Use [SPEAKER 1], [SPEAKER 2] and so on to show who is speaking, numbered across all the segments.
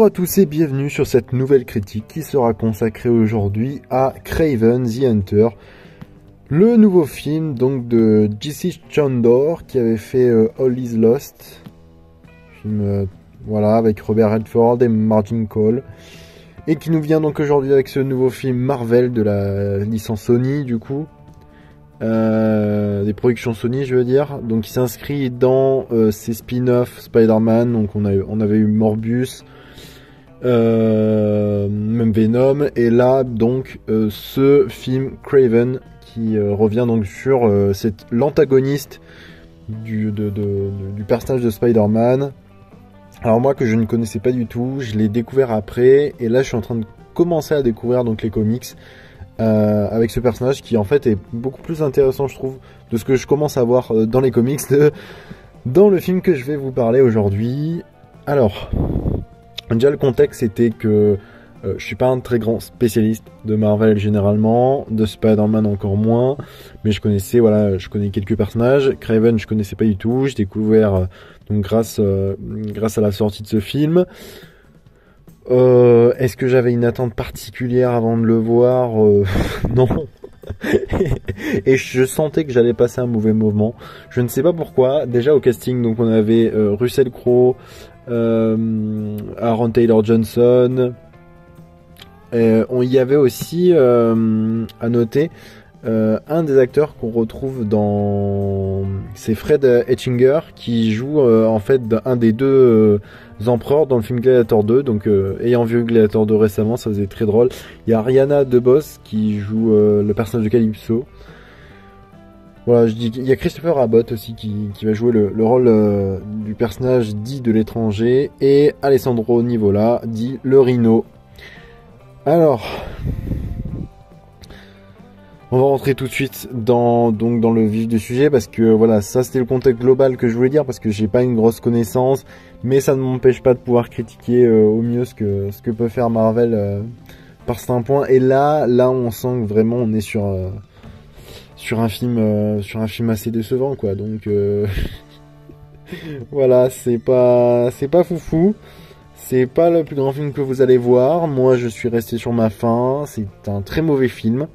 [SPEAKER 1] Bonjour à tous et bienvenue sur cette nouvelle critique qui sera consacrée aujourd'hui à Kraven the Hunter, le nouveau film donc de J.C. Chandor qui avait fait All Is Lost, film voilà avec Robert Redford et Martin Cole, et qui nous vient donc aujourd'hui avec ce nouveau film Marvel de la licence Sony du coup. Des productions Sony je veux dire, donc il s'inscrit dans ces spin-off Spider-Man, donc on avait eu Morbius, même Venom, et là donc ce film Kraven qui revient donc sur l'antagoniste du personnage de Spider-Man. Alors moi que je ne connaissais pas du tout, je l'ai découvert après, et là je suis en train de commencer à découvrir donc les comics. Avec ce personnage qui en fait est beaucoup plus intéressant je trouve de ce que je commence à voir dans les comics dans le film que je vais vous parler aujourd'hui. Alors déjà le contexte c'était que je suis pas un très grand spécialiste de Marvel généralement, de Spider-Man encore moins, mais je connais quelques personnages. Kraven je connaissais pas du tout, j'ai découvert donc grâce à la sortie de ce film. Est-ce que j'avais une attente particulière avant de le voir? Non. Et je sentais que j'allais passer un mauvais moment. Je ne sais pas pourquoi. Déjà au casting, donc on avait Russell Crowe, Aaron Taylor Johnson. Il y avait aussi à noter un des acteurs qu'on retrouve c'est Fred Etchinger qui joue en fait un des deux empereurs dans le film Gladiator 2, donc ayant vu Gladiator 2 récemment, ça faisait très drôle. Il y a Ariana DeBose qui joue le personnage de Calypso. Voilà, il y a Christopher Abbott aussi qui va jouer le rôle du personnage dit de l'étranger, et Alessandro Nivola dit le Rhino. Alors, on va rentrer tout de suite dans le vif du sujet, parce que voilà, ça c'était le contexte global que je voulais dire, parce que j'ai pas une grosse connaissance, mais ça ne m'empêche pas de pouvoir critiquer au mieux ce que peut faire Marvel par certains points. Et là on sent que vraiment on est sur un film assez décevant quoi. Donc voilà, c'est pas foufou. C'est pas le plus grand film que vous allez voir. Moi je suis resté sur ma faim. C'est un très mauvais film.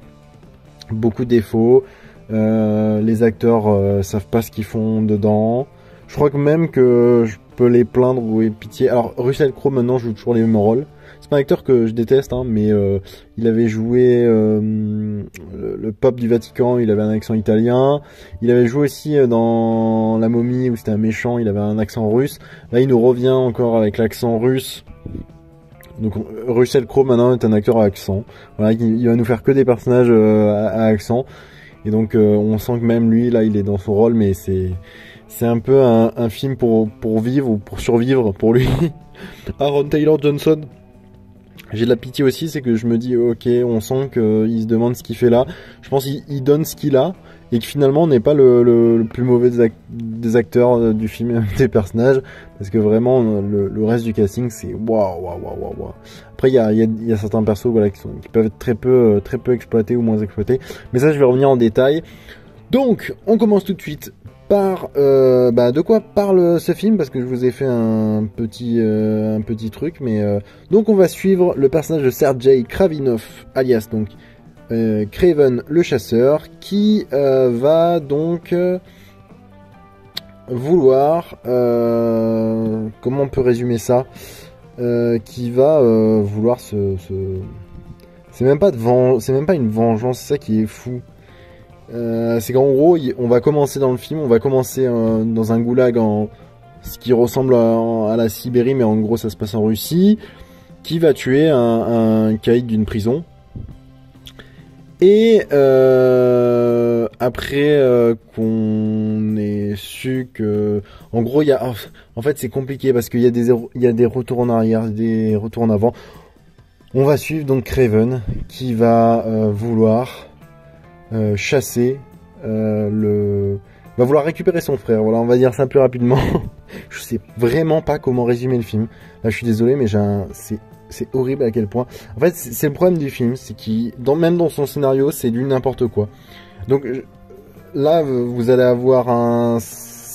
[SPEAKER 1] Beaucoup de défauts, les acteurs savent pas ce qu'ils font dedans. Je crois que même que je peux les plaindre ou pitié. Alors Russell Crowe maintenant joue toujours les mêmes rôles. C'est pas un acteur que je déteste, hein, mais il avait joué le Pape du Vatican, il avait un accent italien. Il avait joué aussi dans La Momie où c'était un méchant, il avait un accent russe. Là il nous revient encore avec l'accent russe. Donc Russell Crowe maintenant est un acteur à accent. Voilà, il va nous faire que des personnages à accent. Et donc on sent que même lui là il est dans son rôle, mais c'est un peu un film pour vivre ou pour survivre pour lui. Aaron Taylor Johnson, j'ai de la pitié aussi, c'est que je me dis ok, on sent qu'il se demande ce qu'il fait là. Je pense qu'il donne ce qu'il a, et que finalement on n'est pas le plus mauvais des acteurs du film, des personnages, parce que vraiment le reste du casting c'est waouh. Après il y a certains persos voilà qui peuvent être très peu exploités ou moins exploités, mais ça je vais revenir en détail. Donc on commence tout de suite par de quoi parle ce film, parce que je vous ai fait un petit truc, mais donc on va suivre le personnage de Sergei Kravinov, alias donc Kraven le chasseur, qui va donc vouloir comment on peut résumer ça, qui va vouloir c'est même pas une vengeance, c'est ça qui est fou. C'est qu'en gros on va commencer dans le film, on va commencer dans un goulag ce qui ressemble à la Sibérie, mais en gros ça se passe en Russie, qui va tuer un caïd d'une prison. Et après qu'on ait su que, en gros, en fait c'est compliqué parce qu'il y a des retours en arrière, des retours en avant. On va suivre donc Kraven qui va vouloir chasser va vouloir récupérer son frère. Voilà, on va dire ça plus rapidement. Je sais vraiment pas comment résumer le film. Là, je suis désolé, mais c'est horrible à quel point. En fait, c'est le problème du film, c'est même dans son scénario, c'est du n'importe quoi. Donc là, vous allez avoir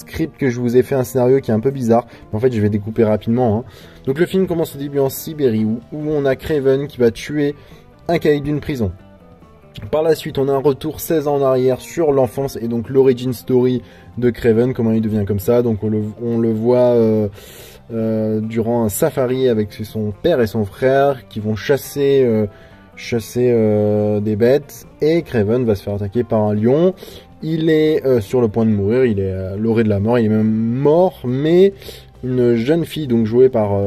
[SPEAKER 1] script que je vous ai fait un scénario qui est un peu bizarre. Mais en fait, je vais découper rapidement. Hein. Donc le film commence au début en Sibérie où on a Kraven qui va tuer un caïd d'une prison. Par la suite, on a un retour 16 ans en arrière sur l'enfance et donc l'origin story de Kraven, comment il devient comme ça. Donc on le voit durant un safari avec son père et son frère qui vont chasser des bêtes, et Kraven va se faire attaquer par un lion. Il est sur le point de mourir, il est à l'orée de la mort, il est même mort, mais une jeune fille donc jouée par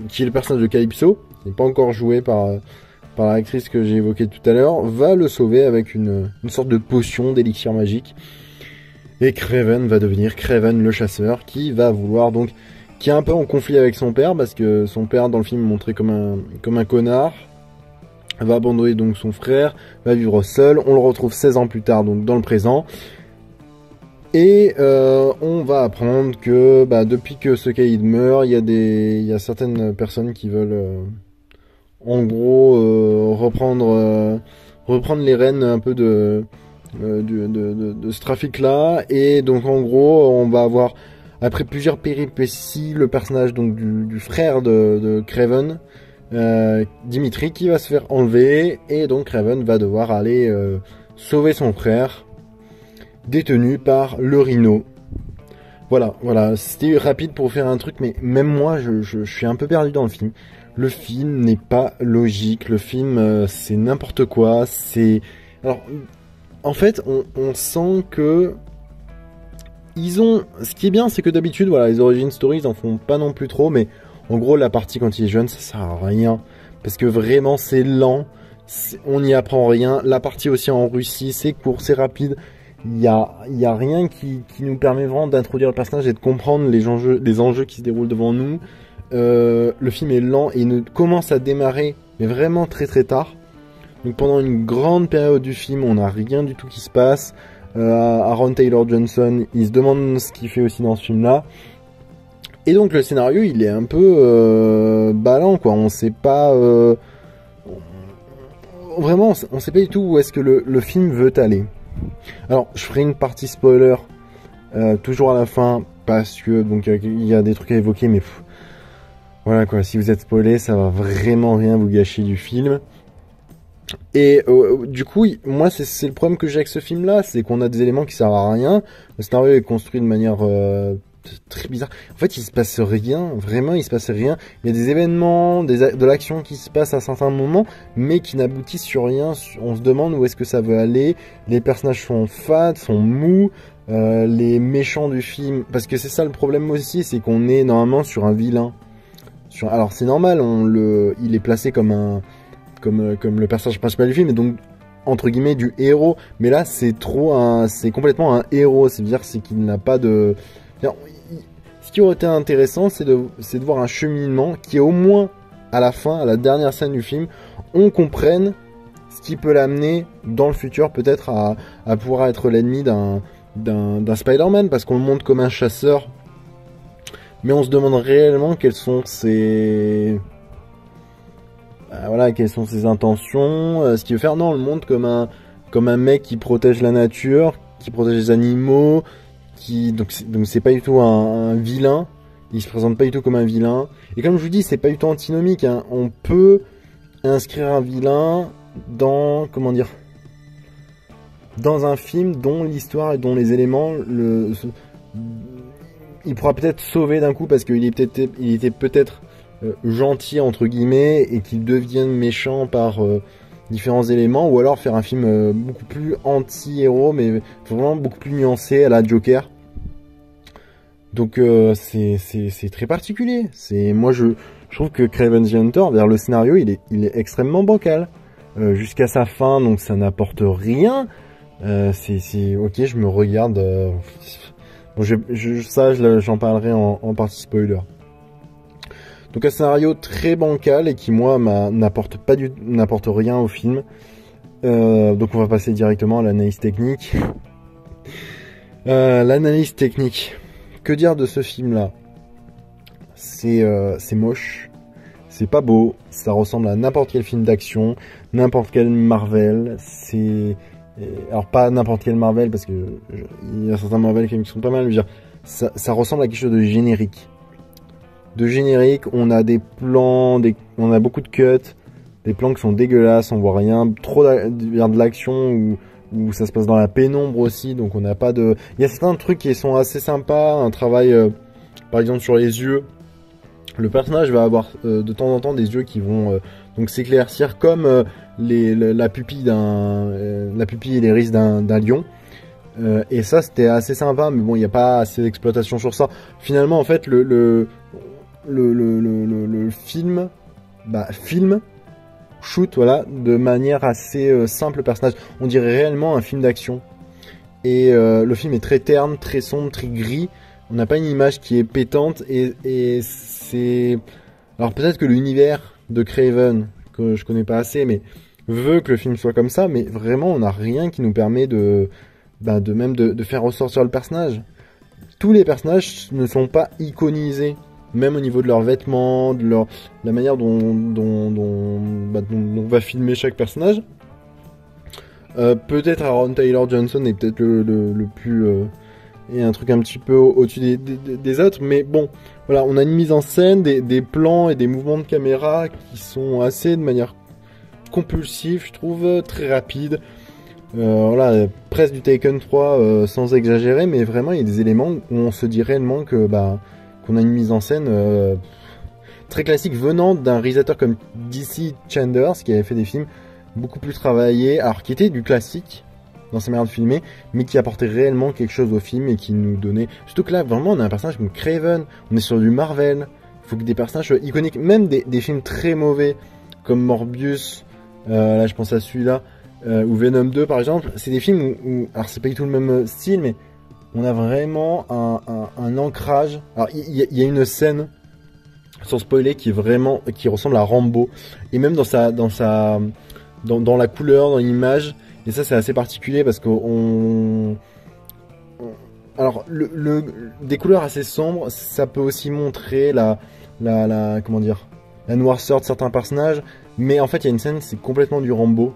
[SPEAKER 1] qui est le personnage de Calypso, qui n'est pas encore joué par l'actrice que j'ai évoquée tout à l'heure, va le sauver avec une sorte de potion d'élixir magique. Et Kraven va devenir Kraven le chasseur, qui va vouloir donc, qui est un peu en conflit avec son père, parce que son père dans le film est montré comme un connard, va abandonner donc son frère, va vivre seul. On le retrouve 16 ans plus tard, donc dans le présent. Et on va apprendre que depuis que ce caïd meurt, il y a certaines personnes qui veulent en gros reprendre les rênes un peu de ce trafic là. Et donc en gros on va avoir, après plusieurs péripéties, le personnage donc du frère de Kraven, Dimitri, qui va se faire enlever, et donc Kraven va devoir aller sauver son frère détenu par le Rhino. Voilà, c'était rapide pour faire un truc, mais même moi je suis un peu perdu dans le film. Le film n'est pas logique, le film c'est n'importe quoi, alors en fait on sent que ce qui est bien, c'est que d'habitude voilà, les origin stories ils en font pas non plus trop, mais en gros la partie quand il est jeune ça sert à rien, parce que vraiment c'est lent, on n'y apprend rien. La partie aussi en Russie, c'est court, c'est rapide. Il y a rien qui nous permet vraiment d'introduire le personnage et de comprendre les enjeux qui se déroulent devant nous. Le film est lent et ne commence à démarrer, mais vraiment très très tard. Donc pendant une grande période du film, on n'a rien du tout qui se passe. Aaron Taylor Johnson, il se demande ce qu'il fait aussi dans ce film-là. Et donc le scénario, il est un peu ballant, quoi. On sait pas vraiment, on sait pas du tout où est-ce que le film veut aller. Alors, je ferai une partie spoiler toujours à la fin, parce que donc il y a des trucs à évoquer, mais voilà quoi, si vous êtes spoilé, ça va vraiment rien vous gâcher du film. Et du coup, moi c'est le problème que j'ai avec ce film là, c'est qu'on a des éléments qui servent à rien. Le scénario est construit de manière très bizarre. En fait, il se passe rien, vraiment, il se passe rien. Il y a des événements, de l'action qui se passe à certains moments, mais qui n'aboutissent sur rien. On se demande où est-ce que ça veut aller. Les personnages sont fades, sont mous. Les méchants du film, parce que c'est ça le problème aussi, c'est qu'on est normalement sur un vilain. Alors c'est normal, il est placé comme le personnage principal du film, et donc entre guillemets du héros. Mais là, c'est complètement un héros. C'est-à-dire qu'il n'a pas de. Ce qui aurait été intéressant, c'est de voir un cheminement qui est au moins à la fin, à la dernière scène du film, on comprenne ce qui peut l'amener dans le futur, peut-être à pouvoir être l'ennemi d'un Spider-Man, parce qu'on le montre comme un chasseur, mais on se demande réellement quelles sont ses intentions, ce qu'il veut faire. Non, on le montre comme un mec qui protège la nature, qui protège les animaux. Donc c'est pas du tout un vilain, il se présente pas du tout comme un vilain, et comme je vous dis, c'est pas du tout antinomique, hein. On peut inscrire un vilain dans un film dont l'histoire et dont les éléments il pourra peut-être sauver d'un coup, parce qu'il était peut-être gentil entre guillemets, et qu'il devienne méchant par différents éléments, ou alors faire un film beaucoup plus anti-héros, mais vraiment beaucoup plus nuancé à la Joker. Donc c'est très particulier. Moi je trouve que Kraven the Hunter, vers le scénario, il est extrêmement bancal jusqu'à sa fin, donc ça n'apporte rien. C'est ok, je me regarde. Bon, j'en parlerai en partie spoiler. Donc un scénario très bancal et qui moi n'apporte rien au film. Donc on va passer directement à l'analyse technique. L'analyse technique. Que dire de ce film-là? C'est moche, c'est pas beau, ça ressemble à n'importe quel film d'action, n'importe quel Marvel. Alors pas n'importe quel Marvel, parce que il y a certains Marvel qui sont pas mal. Je veux dire, ça ressemble à quelque chose de générique. On a des plans, on a beaucoup de cuts, des plans qui sont dégueulasses, on voit rien, trop de l'action où ça se passe dans la pénombre aussi, donc on n'a pas de... Il y a certains trucs qui sont assez sympas, un travail, par exemple sur les yeux. Le personnage va avoir de temps en temps des yeux qui vont donc s'éclaircir comme la pupille et l'iris d'un lion. Et ça c'était assez sympa, mais bon, il n'y a pas assez d'exploitation sur ça. Finalement, en fait, le film shoot, voilà, de manière assez simple le personnage. On dirait réellement un film d'action. Et le film est très terne, très sombre, très gris. On n'a pas une image qui est pétante et c'est... Alors peut-être que l'univers de Craven, que je connais pas assez, mais veut que le film soit comme ça, mais vraiment on n'a rien qui nous permet de faire ressortir le personnage. Tous les personnages ne sont pas iconisés, même au niveau de leurs vêtements, de la manière dont va filmer chaque personnage. Peut-être Aaron Taylor Johnson est peut-être le plus... et un truc un petit peu au-dessus des autres, mais bon, voilà, on a une mise en scène, des plans et des mouvements de caméra qui sont assez de manière compulsive, je trouve, très rapide. Voilà, presque du Taken 3 sans exagérer, mais vraiment il y a des éléments où on se dit réellement que qu'on a une mise en scène très classique venant d'un réalisateur comme DC Chanders qui avait fait des films beaucoup plus travaillés, alors qui étaient du classique dans sa manière de filmer, mais qui apportait réellement quelque chose au film et qui nous donnait... Surtout que là, vraiment, on a un personnage comme Craven, on est sur du Marvel, il faut que des personnages soient iconiques, même des films très mauvais, comme Morbius, là je pense à celui-là, ou Venom 2 par exemple, c'est des films où alors c'est pas du tout le même style, mais on a vraiment un ancrage. Alors il y a une scène, sans spoiler, qui ressemble à Rambo, et même dans la couleur, dans l'image. Et ça c'est assez particulier parce que alors des couleurs assez sombres, ça peut aussi montrer comment dire, la noirceur de certains personnages, mais en fait il y a une scène, c'est complètement du Rambo.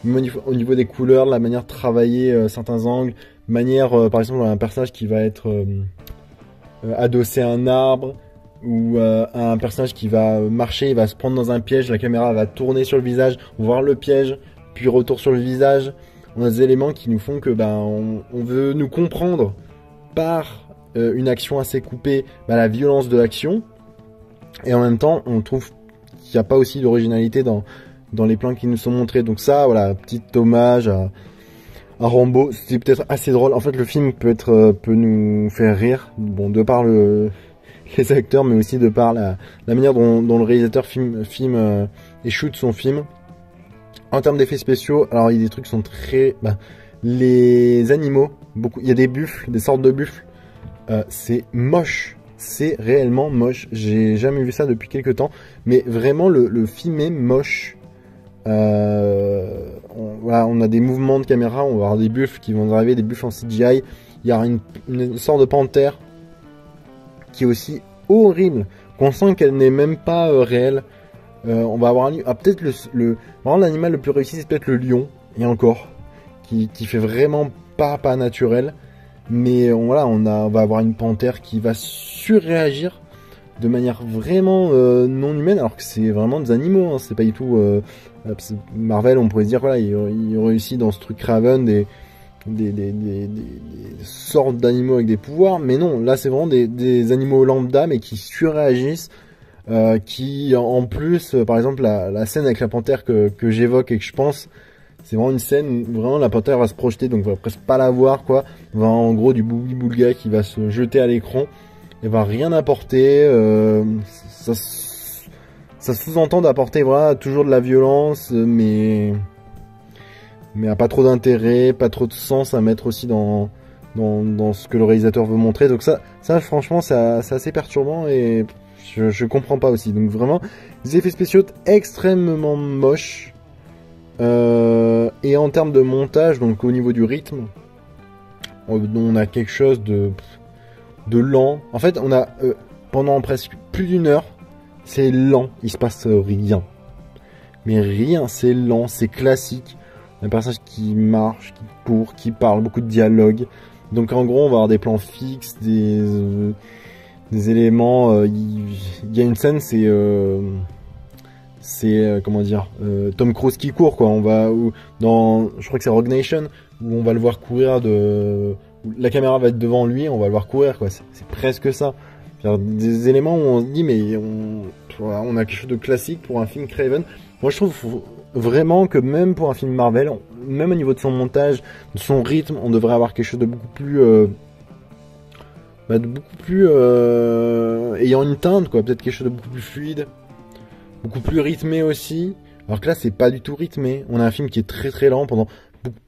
[SPEAKER 1] Même au niveau des couleurs, la manière de travailler certains angles, par exemple un personnage qui va être adossé à un arbre, ou un personnage qui va marcher, il va se prendre dans un piège, la caméra va tourner sur le visage, voir le piège, puis retour sur le visage. On a des éléments qui nous font que on veut nous comprendre par une action assez coupée, la violence de l'action, et en même temps on trouve qu'il n'y a pas aussi d'originalité dans les plans qui nous sont montrés. Donc ça, voilà, petit hommage à Rambo. C'était peut-être assez drôle. En fait, le film peut nous faire rire, bon, de par les acteurs, mais aussi de par la manière dont le réalisateur filme et shoot son film. En termes d'effets spéciaux, alors il y a des trucs qui sont très... les animaux, il y a des buffles, des sortes de buffles. C'est moche. C'est réellement moche. J'ai jamais vu ça depuis quelques temps. Mais vraiment, le film est moche. Voilà, on a des mouvements de caméra, on va avoir des buffles qui vont arriver, des buffles en CGI. Il y a une sorte de panthère qui est aussi horrible, qu'on sent qu'elle n'est même pas réelle. On va avoir peut-être vraiment l'animal le plus réussi, c'est peut-être le lion, et encore, qui fait vraiment pas naturel. Mais voilà, on va avoir une panthère qui va surréagir de manière vraiment non humaine, alors que c'est vraiment des animaux, hein, c'est pas du tout Marvel. On pourrait se dire voilà, il réussit dans ce truc Craven des sortes d'animaux avec des pouvoirs, mais non, là c'est vraiment des animaux lambda mais qui surréagissent, qui en plus, par exemple la scène avec la panthère que j'évoque et que je pense, c'est vraiment une scène où vraiment la panthère va se projeter, donc on va presque pas la voir, quoi. On va en gros du Boogie Boulga qui va se jeter à l'écran. Elle va rien apporter, ça sous-entend d'apporter voilà, toujours de la violence, mais a pas trop d'intérêt, pas trop de sens à mettre aussi dans ce que le réalisateur veut montrer. Donc ça franchement c'est assez perturbant et je comprends pas aussi. Donc vraiment, des effets spéciaux extrêmement moches. Et en termes de montage, donc au niveau du rythme, on a quelque chose de lent. En fait, on a pendant presque plus d'une heure, c'est lent, il se passe rien. Mais rien, c'est lent, c'est classique. Un personnage qui marche, qui court, qui parle, beaucoup de dialogue, Donc en gros, on va avoir des plans fixes, des éléments. Il y a une scène, c'est comment dire, Tom Cruise qui court, quoi. On va je crois que c'est Rogue Nation, où on va le voir courir la caméra va être devant lui, on va le voir courir, quoi. C'est presque ça. Des éléments où on se dit mais on a quelque chose de classique pour un film Craven. Moi je trouve vraiment que même pour un film Marvel, même au niveau de son montage, de son rythme, on devrait avoir quelque chose de beaucoup plus ayant une teinte, quoi. Peut-être quelque chose de beaucoup plus fluide, beaucoup plus rythmé aussi. Alors que là c'est pas du tout rythmé. On a un film qui est très très lent pendant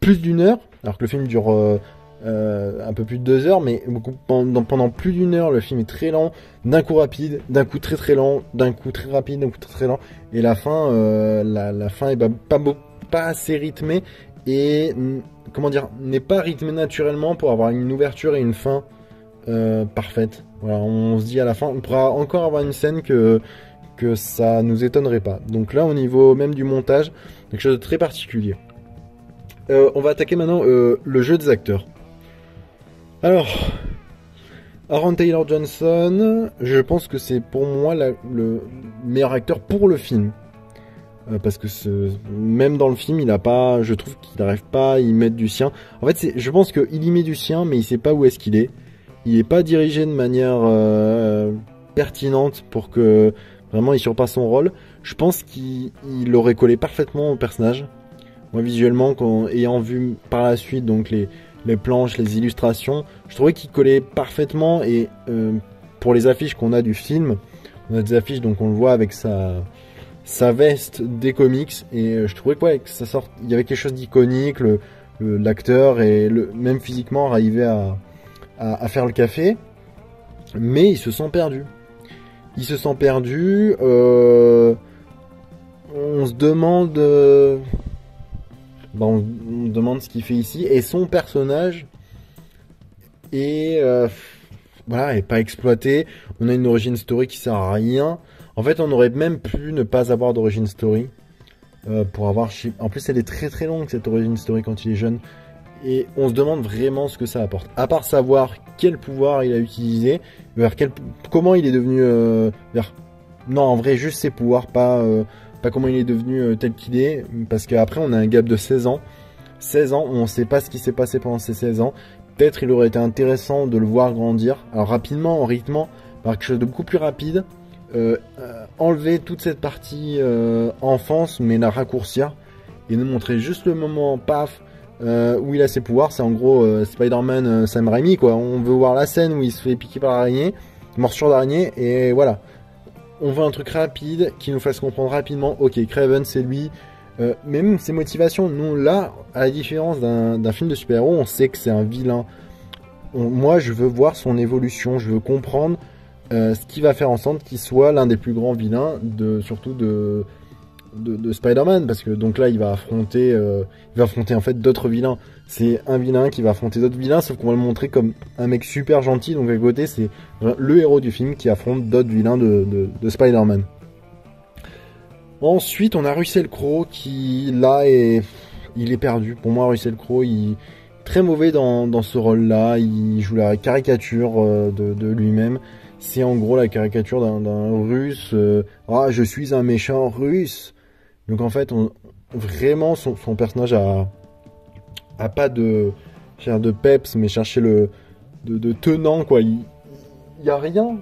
[SPEAKER 1] plus d'une heure, alors que le film dure un peu plus de 2 heures, mais pendant plus d'une heure, le film est très lent, d'un coup rapide, d'un coup très très lent, d'un coup très rapide, d'un coup très très lent, et la fin, la fin est pas assez rythmée, et comment dire, n'est pas rythmée naturellement pour avoir une ouverture et une fin parfaite. Voilà, on se dit à la fin, on pourra encore avoir une scène que ça nous étonnerait pas. Donc là, au niveau même du montage, quelque chose de très particulier. On va attaquer maintenant le jeu des acteurs. Alors, Aaron Taylor Johnson, je pense que c'est pour moi le meilleur acteur pour le film. Parce que même dans le film, je trouve qu'il n'arrive pas à y mettre du sien. En fait, je pense qu'il y met du sien, mais il sait pas où est-ce qu'il est. Il n'est pas dirigé de manière pertinente pour que vraiment il surpasse son rôle. Je pense qu'il aurait collé parfaitement au personnage. Moi, visuellement, ayant vu par la suite donc les planches, les illustrations, je trouvais qu'il collait parfaitement. Et pour les affiches qu'on a du film, on a des affiches, donc on le voit avec sa veste des comics, et je trouvais que il y avait quelque chose d'iconique, l'acteur, et même physiquement arrivé à faire le café, mais il se sent perdu. On se demande... on demande ce qu'il fait ici, et son personnage est pas exploité. On a une origin story qui sert à rien. En fait, on aurait même pu ne pas avoir d'origin story pour avoir. En plus, elle est très très longue, cette origin story, quand il est jeune, et on se demande vraiment ce que ça apporte. À part savoir quel pouvoir il a utilisé, comment il est devenu non, en vrai, juste ses pouvoirs, pas comment il est devenu tel qu'il est, parce qu'après on a un gap de 16 ans. 16 ans, on ne sait pas ce qui s'est passé pendant ces 16 ans. Peut-être il aurait été intéressant de le voir grandir. Alors rapidement, en rythmement, par quelque chose de beaucoup plus rapide. Enlever toute cette partie enfance, mais la raccourcir, et nous montrer juste le moment, paf, où il a ses pouvoirs. C'est en gros Spider-Man Sam Raimi, quoi. On veut voir la scène où il se fait piquer par l'araignée, morsure d'araignée, et voilà. On veut un truc rapide qui nous fasse comprendre rapidement, ok, Kraven c'est lui. Même ses motivations, nous là, à la différence d'un film de super-héros, on sait que c'est un vilain. Moi je veux voir son évolution, je veux comprendre ce qui va faire en sorte qu'il soit l'un des plus grands vilains, surtout de Spider-Man, parce que donc là il va affronter en fait d'autres vilains. C'est un vilain qui va affronter d'autres vilains, sauf qu'on va le montrer comme un mec super gentil. Donc à côté c'est le héros du film qui affronte d'autres vilains de Spider-Man. Ensuite on a Russell Crowe qui là il est perdu. Pour moi Russell Crowe il est très mauvais dans ce rôle là. Il joue la caricature de lui-même. C'est en gros la caricature d'un russe. Je suis un méchant russe. Donc en fait, vraiment son personnage a pas de peps, mais chercher de tenant, quoi. Il y a rien.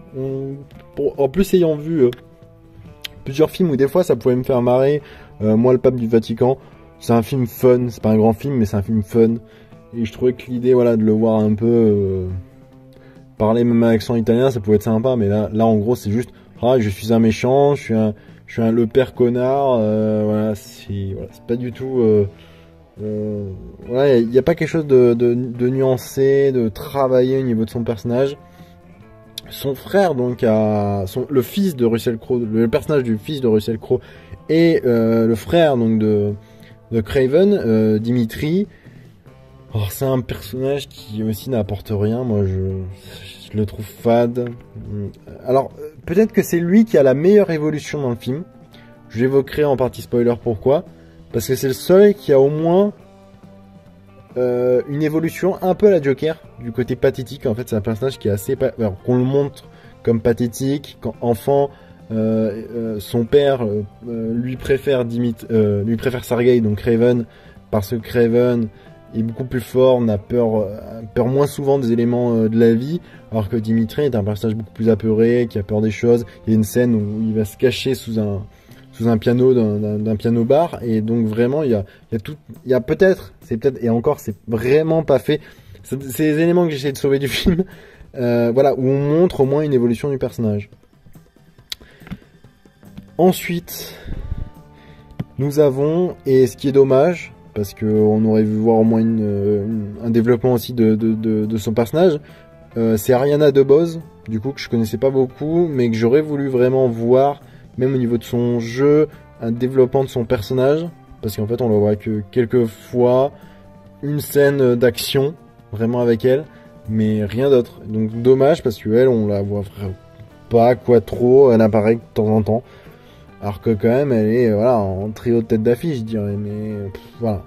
[SPEAKER 1] En plus, ayant vu plusieurs films où des fois ça pouvait me faire marrer, moi le pape du Vatican, c'est un film fun. C'est pas un grand film, mais c'est un film fun. Et je trouvais que l'idée, de le voir un peu parler même avec accent italien, ça pouvait être sympa. Mais là en gros, c'est juste, je suis un méchant, je suis le père connard, c'est pas du tout... il n'y a pas quelque chose de nuancé, de travaillé au niveau de son personnage. Son frère, donc, le fils de Russell Crowe, le personnage du fils de Russell Crowe, et le frère donc de Kraven, Dimitri. C'est un personnage qui aussi n'apporte rien. Moi, je le trouve fade. Alors, peut-être que c'est lui qui a la meilleure évolution dans le film. J'évoquerai en partie spoiler pourquoi. Parce que c'est le seul qui a au moins une évolution un peu à la Joker, du côté pathétique. En fait, c'est un personnage qui est assez... Alors, qu'on le montre comme pathétique, quand enfant, son père lui préfère Sergei, donc Kraven, parce que Kraven est beaucoup plus fort, n'a peur moins souvent des éléments de la vie, alors que Dimitri est un personnage beaucoup plus apeuré, qui a peur des choses. Il y a une scène où il va se cacher sous un piano d'un piano bar, et donc vraiment il y a peut-être, et encore c'est vraiment pas fait, c'est les éléments que j'essaie de sauver du film, voilà, où on montre au moins une évolution du personnage. Ensuite nous avons, et ce qui est dommage parce que on aurait vu voir au moins un développement aussi de son personnage, c'est Ariana DeBose, du coup que je connaissais pas beaucoup mais que j'aurais voulu vraiment voir, même au niveau de son jeu, un développement de son personnage, parce qu'en fait on le voit que quelques fois, une scène d'action vraiment avec elle, mais rien d'autre. Donc dommage, parce que elle, on la voit pas quoi trop, elle apparaît de temps en temps, alors que quand même elle est voilà en trio de tête d'affiche, je dirais, mais voilà,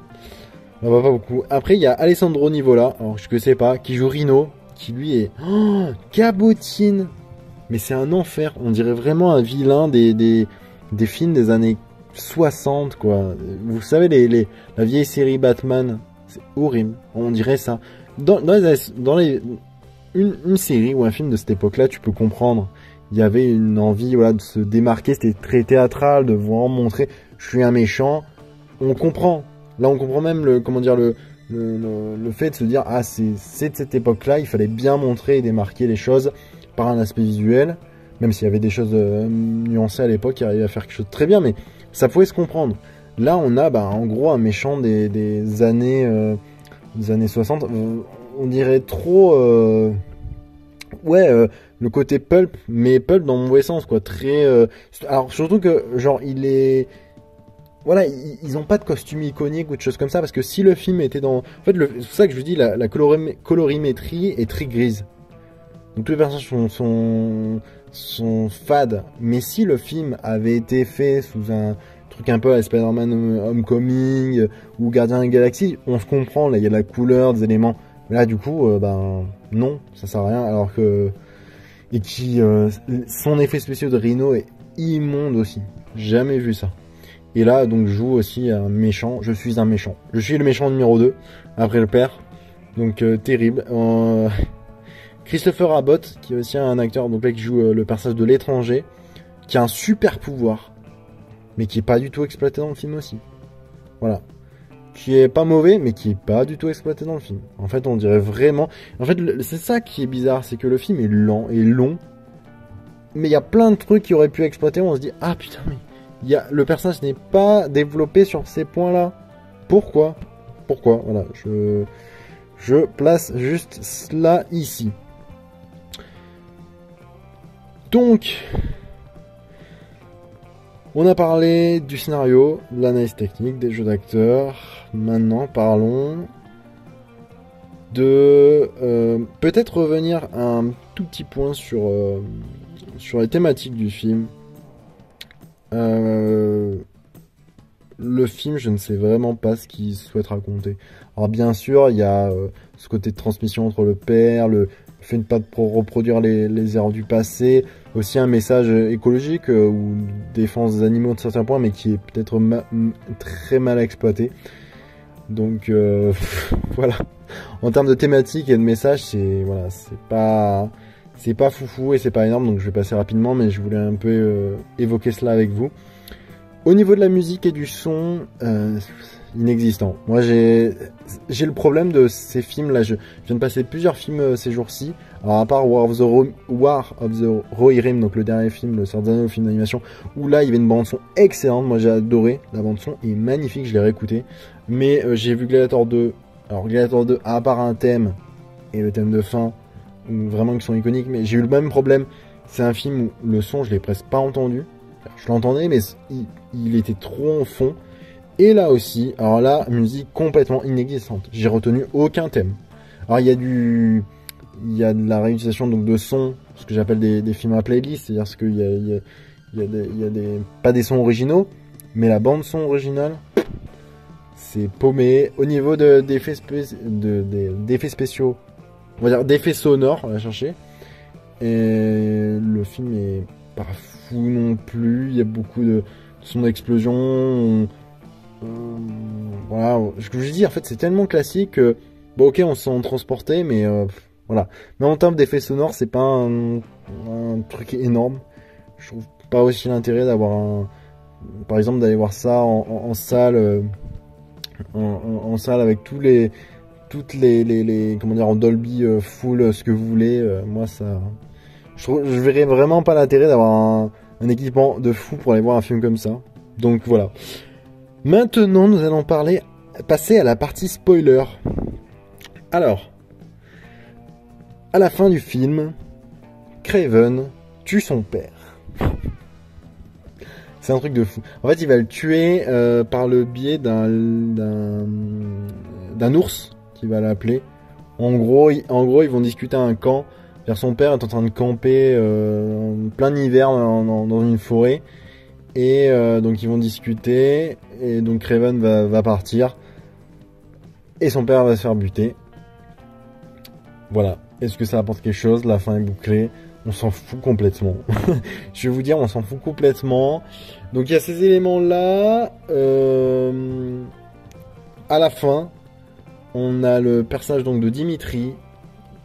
[SPEAKER 1] on voit pas beaucoup. Après il y a Alessandro Nivola, alors je sais pas, qui joue Rhino, qui lui est cabotine. Mais c'est un enfer, on dirait vraiment un vilain des films des années 60, quoi. Vous savez, la vieille série Batman, c'est horrible, on dirait ça. Une série ou un film de cette époque-là, tu peux comprendre. Il y avait une envie, voilà, de se démarquer, c'était très théâtral, de vraiment montrer, je suis un méchant. On comprend. Là, on comprend même le fait de se dire, ah, c'est de cette époque-là, il fallait bien montrer et démarquer les choses par un aspect visuel, même s'il y avait des choses nuancées à l'époque qui arrivaient à faire quelque chose de très bien, mais ça pouvait se comprendre. Là, on a en gros un méchant des années 60, on dirait trop... le côté pulp, mais pulp dans le mauvais sens, quoi. Très... alors, surtout que, genre, il est... Voilà, ils ont pas de costume iconique ou de choses comme ça, parce que si le film était dans... En fait, c'est pour ça que je vous dis, la colorimétrie est très grise. Donc tous les personnages sont fades. Mais si le film avait été fait sous un truc un peu à Spider-Man Homecoming ou Gardien de la Galaxie, on se comprend, là il y a de la couleur, des éléments. Mais là du coup, non, ça sert à rien. Alors que... Et son effet spécial de Rhino est immonde aussi. Jamais vu ça. Et là, donc, je joue aussi un méchant. Je suis un méchant. Je suis le méchant numéro 2, après le père. Donc, terrible. Christopher Abbott, qui est aussi un acteur, donc là, qui joue le personnage de l'étranger, qui a un super pouvoir, mais qui est pas du tout exploité dans le film aussi. Voilà. Qui est pas mauvais, mais qui est pas du tout exploité dans le film. En fait, on dirait vraiment... En fait, c'est ça qui est bizarre, c'est que le film est lent et long, mais il y a plein de trucs qui auraient pu exploiter, où on se dit, ah putain, mais... le personnage n'est pas développé sur ces points-là. Pourquoi? Voilà, je place juste cela ici. Donc, on a parlé du scénario, de l'analyse technique, des jeux d'acteurs. Maintenant, parlons de... peut-être revenir un tout petit point sur les thématiques du film. Le film, je ne sais vraiment pas ce qu'il souhaite raconter. Alors bien sûr, il y a ce côté de transmission entre le père, le fait de ne pas reproduire les erreurs du passé, aussi un message écologique ou défense des animaux de certains points, mais qui est peut-être très mal exploité. Donc voilà. En termes de thématique et de message, c'est pas foufou et c'est pas énorme, donc je vais passer rapidement, mais je voulais un peu évoquer cela avec vous. Au niveau de la musique et du son, inexistant. Moi, j'ai le problème de ces films-là. Je viens de passer plusieurs films ces jours-ci. Alors, à part War of the Rohirrim, donc le dernier film, le Seigneur des Anneaux, le film d'animation, où là, il y avait une bande-son excellente. Moi, j'ai adoré. La bande-son est magnifique, je l'ai réécouté. Mais j'ai vu Gladiator 2. Alors, Gladiator 2, à part un thème, et le thème de fin, vraiment qui sont iconiques, mais j'ai eu le même problème. C'est un film où le son, je l'ai presque pas entendu. Je l'entendais, mais il était trop en fond. Et là aussi, alors là, musique complètement inexistante. J'ai retenu aucun thème. Alors il y a de la réutilisation donc de sons, ce que j'appelle des films à playlist, c'est-à-dire qu'il y a pas des sons originaux, mais la bande son originale, c'est paumé. Au niveau d'effets spéciaux, on va dire d'effets sonores, on va chercher. Et le film est pas fou non plus. Il y a beaucoup de sons d'explosion. Voilà, ce que je dis, en fait, c'est tellement classique que, bon, ok, on se sent transporté, mais voilà. Mais en termes d'effets sonores, c'est pas un truc énorme. Je trouve pas aussi l'intérêt d'avoir par exemple, d'aller voir ça en salle, en salle avec toutes les, comment dire, en Dolby full, ce que vous voulez. Moi, ça, je verrais vraiment pas l'intérêt d'avoir un équipement de fou pour aller voir un film comme ça. Donc voilà. Maintenant, nous allons passer à la partie spoiler. Alors, à la fin du film, Craven tue son père. C'est un truc de fou. En fait, il va le tuer par le biais d'un ours qui va l'appeler. En gros, ils vont discuter à un camp. Son père est en train de camper en plein hiver dans une forêt. Et donc ils vont discuter. Et donc Craven va partir. Et son père va se faire buter. Voilà. Est-ce que ça apporte quelque chose? La fin est bouclée. On s'en fout complètement. Je vais vous dire, on s'en fout complètement. Donc il y a ces éléments-là. À la fin, on a le personnage donc de Dimitri.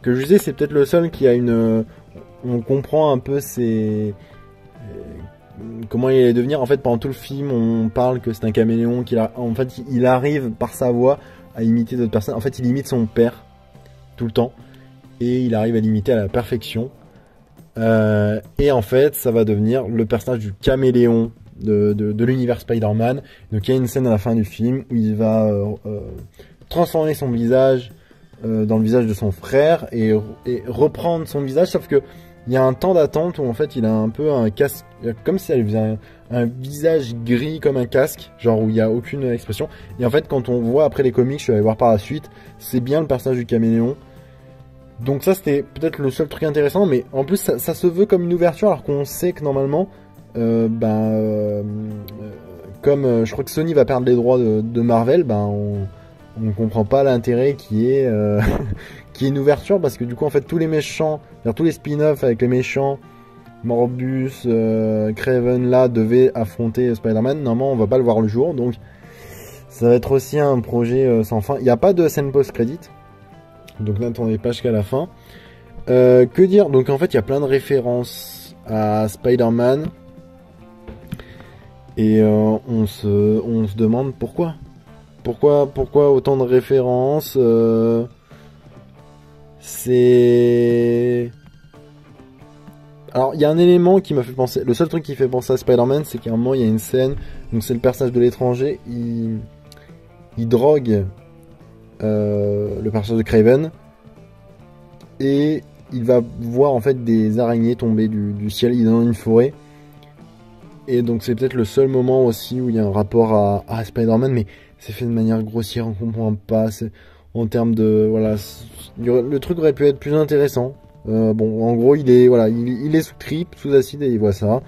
[SPEAKER 1] Que je disais, c'est peut-être le seul qui a une... On comprend un peu comment il allait devenir. En fait, pendant tout le film, on parle que c'est un caméléon. En fait, il arrive par sa voix à imiter d'autres personnes. En fait, il imite son père tout le temps. Et il arrive à l'imiter à la perfection. Et en fait, ça va devenir le personnage du caméléon de l'univers Spider-Man. Donc il y a une scène à la fin du film où il va transformer son visage dans le visage de son frère et reprendre son visage, sauf que il y a un temps d'attente où en fait il a un peu un casque, comme si elle faisait un visage gris comme un casque, genre où il n'y a aucune expression. Et en fait, quand on voit après les comics, je suis allé voir par la suite, c'est bien le personnage du caméléon. Donc ça, c'était peut-être le seul truc intéressant, mais en plus ça se veut comme une ouverture, alors qu'on sait que normalement, comme je crois que Sony va perdre les droits de Marvel, on comprend pas l'intérêt qui est qui est une ouverture, parce que du coup en fait tous les méchants, tous les spin-offs avec les méchants, Morbus, Kraven là devaient affronter Spider-Man. Normalement on va pas le voir le jour, donc ça va être aussi un projet sans fin. Il n'y a pas de scène post-crédit. Donc n'attendez pas jusqu'à la fin. Que dire? Donc en fait il y a plein de références à Spider-Man. Et on se demande pourquoi. Pourquoi autant de références C'est... Alors il y a un élément qui m'a fait penser... Le seul truc qui fait penser à Spider-Man, c'est qu'à un moment il y a une scène. Donc c'est le personnage de l'étranger. Il drogue... le personnage de Craven, et il va voir en fait des araignées tomber du ciel. Il est dans une forêt, et donc c'est peut-être le seul moment aussi où il y a un rapport à Spider-Man, mais c'est fait de manière grossière, on comprend pas. En termes de voilà, le truc aurait pu être plus intéressant. Bon, en gros, il est sous trip, sous acide, et il voit ça.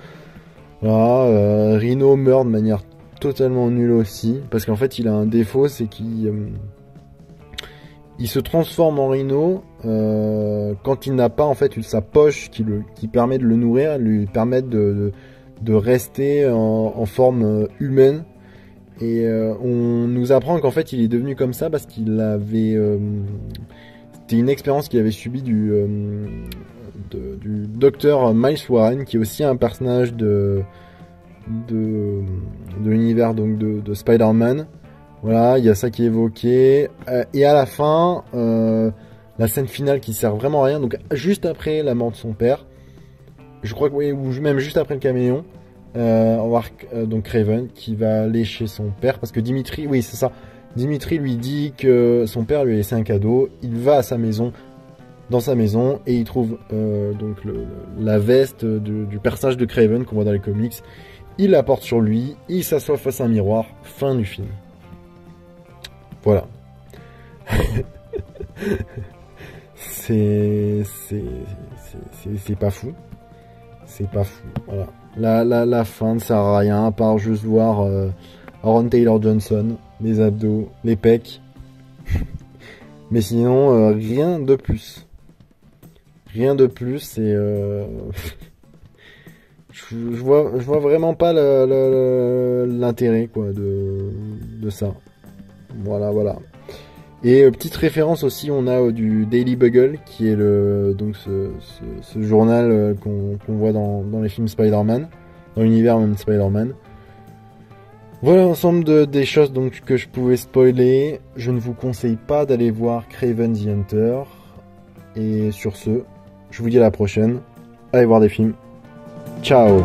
[SPEAKER 1] Voilà, Rhino meurt de manière totalement nulle aussi, parce qu'en fait il a un défaut, c'est qu'il il se transforme en Rhino quand il n'a pas en fait sa poche qui permet de le nourrir, lui permettre de rester en forme humaine. Et on nous apprend qu'en fait il est devenu comme ça parce qu'il avait... c'était une expérience qu'il avait subie du docteur Miles Warren, qui est aussi un personnage de l'univers donc de Spider-Man. Voilà, il y a ça qui est évoqué. Et à la fin, la scène finale qui sert vraiment à rien. Donc juste après la mort de son père, je crois que oui, ou même juste après le caméléon, on va voir donc Craven qui va aller chez son père, parce que Dimitri, oui c'est ça, Dimitri lui dit que son père lui a laissé un cadeau. Il va à sa maison, dans sa maison, et il trouve donc la veste du personnage de Craven qu'on voit dans les comics. Il la porte sur lui, il s'assoit face à un miroir. Fin du film. Voilà. c'est pas fou. C'est pas fou. Voilà. La fin ne sert à rien, à part juste voir Aaron Taylor Johnson, les abdos, les pecs. Mais sinon, rien de plus. Rien de plus et je vois vraiment pas l'intérêt quoi de ça. Voilà. Et petite référence aussi, on a du Daily Bugle qui est donc ce journal qu'on voit dans les films Spider-Man, dans l'univers même Spider-Man. Voilà l'ensemble des choses donc que je pouvais spoiler. Je ne vous conseille pas d'aller voir Kraven the Hunter. Et sur ce, je vous dis à la prochaine. Allez voir des films. Ciao.